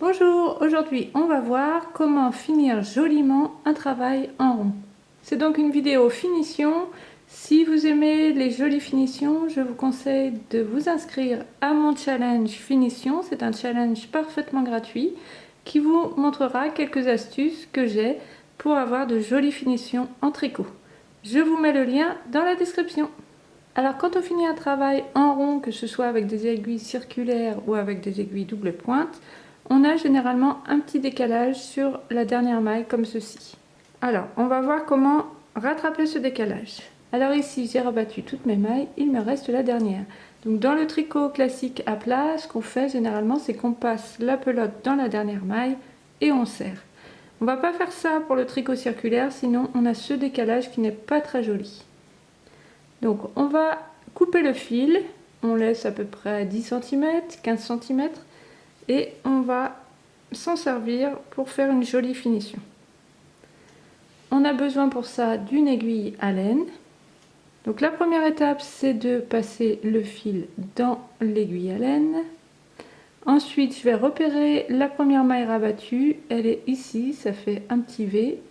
Bonjour, aujourd'hui on va voir comment finir joliment un travail en rond. C'est donc une vidéo finition. Si vous aimez les jolies finitions, je vous conseille de vous inscrire à mon challenge finition. C'est un challenge parfaitement gratuit qui vous montrera quelques astuces que j'ai pour avoir de jolies finitions en tricot. Je vous mets le lien dans la description. Alors quand on finit un travail en rond, que ce soit avec des aiguilles circulaires ou avec des aiguilles double pointe, on a généralement un petit décalage sur la dernière maille comme ceci. Alors on va voir comment rattraper ce décalage. Alors ici j'ai rabattu toutes mes mailles, il me reste la dernière. Donc dans le tricot classique à plat, ce qu'on fait généralement c'est qu'on passe la pelote dans la dernière maille et on serre. On va pas faire ça pour le tricot circulaire, sinon on a ce décalage qui n'est pas très joli. Donc on va couper le fil, on laisse à peu près 10 cm, 15 cm et on va s'en servir pour faire une jolie finition. On a besoin pour ça d'une aiguille à laine. Donc la première étape c'est de passer le fil dans l'aiguille à laine. Ensuite je vais repérer la première maille rabattue, elle est ici, ça fait un petit V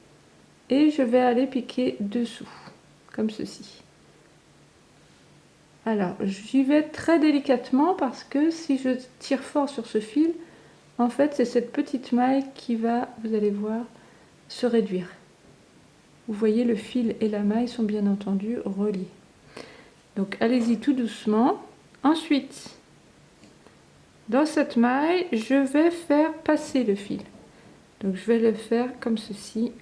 et je vais aller piquer dessous comme ceci. Alors j'y vais très délicatement parce que si je tire fort sur ce fil, en fait c'est cette petite maille qui va, vous allez voir, se réduire. Vous voyez, le fil et la maille sont bien entendu reliés. Donc allez-y tout doucement. Ensuite, dans cette maille, je vais faire passer le fil. Donc je vais le faire comme ceci,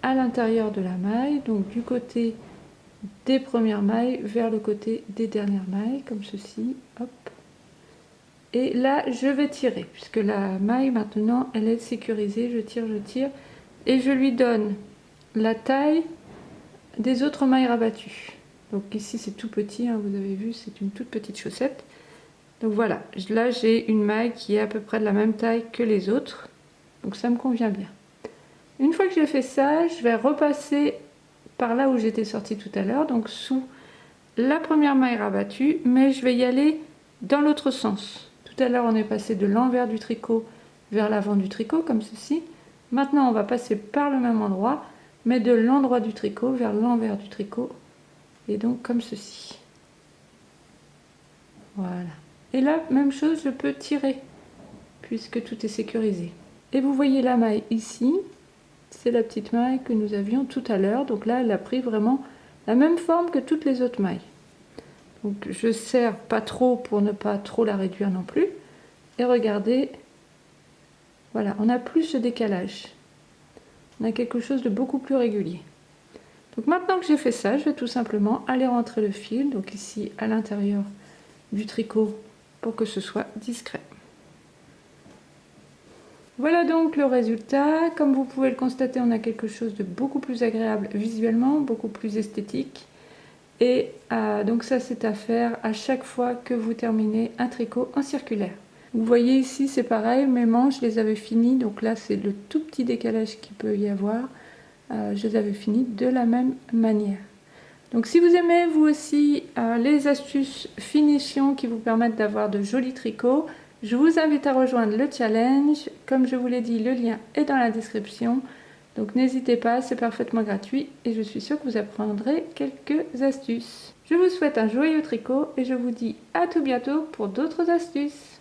à l'intérieur de la maille, donc du côté des premières mailles vers le côté des dernières mailles, comme ceci. Hop. Et là, je vais tirer, puisque la maille maintenant, elle est sécurisée. Je tire, et je lui donne la taille des autres mailles rabattues. Donc ici, c'est tout petit, hein, vous avez vu, c'est une toute petite chaussette. Donc voilà, là, j'ai une maille qui est à peu près de la même taille que les autres. Donc ça me convient bien. Une fois que j'ai fait ça, je vais repasser par là où j'étais sortie tout à l'heure, donc sous la première maille rabattue, mais je vais y aller dans l'autre sens. Tout à l'heure on est passé de l'envers du tricot vers l'avant du tricot comme ceci. Maintenant on va passer par le même endroit, mais de l'endroit du tricot vers l'envers du tricot, et donc comme ceci. Voilà. Et là même chose, je peux tirer puisque tout est sécurisé. Et vous voyez la maille ici, c'est la petite maille que nous avions tout à l'heure. Donc là elle a pris vraiment la même forme que toutes les autres mailles. Donc je serre pas trop pour ne pas trop la réduire non plus. Et regardez, voilà, on n'a plus ce décalage. On a quelque chose de beaucoup plus régulier. Donc maintenant que j'ai fait ça, je vais tout simplement aller rentrer le fil, donc ici à l'intérieur du tricot, pour que ce soit discret. Voilà donc le résultat. Comme vous pouvez le constater, on a quelque chose de beaucoup plus agréable visuellement, beaucoup plus esthétique. Et donc ça c'est à faire à chaque fois que vous terminez un tricot en circulaire. Vous voyez ici c'est pareil, mes manches je les avais finies, donc là c'est le tout petit décalage qu'il peut y avoir. Je les avais finies de la même manière. Donc si vous aimez vous aussi les astuces finition qui vous permettent d'avoir de jolis tricots, je vous invite à rejoindre le challenge. Comme je vous l'ai dit, le lien est dans la description. Donc n'hésitez pas, c'est parfaitement gratuit et je suis sûre que vous apprendrez quelques astuces. Je vous souhaite un joyeux tricot et je vous dis à tout bientôt pour d'autres astuces.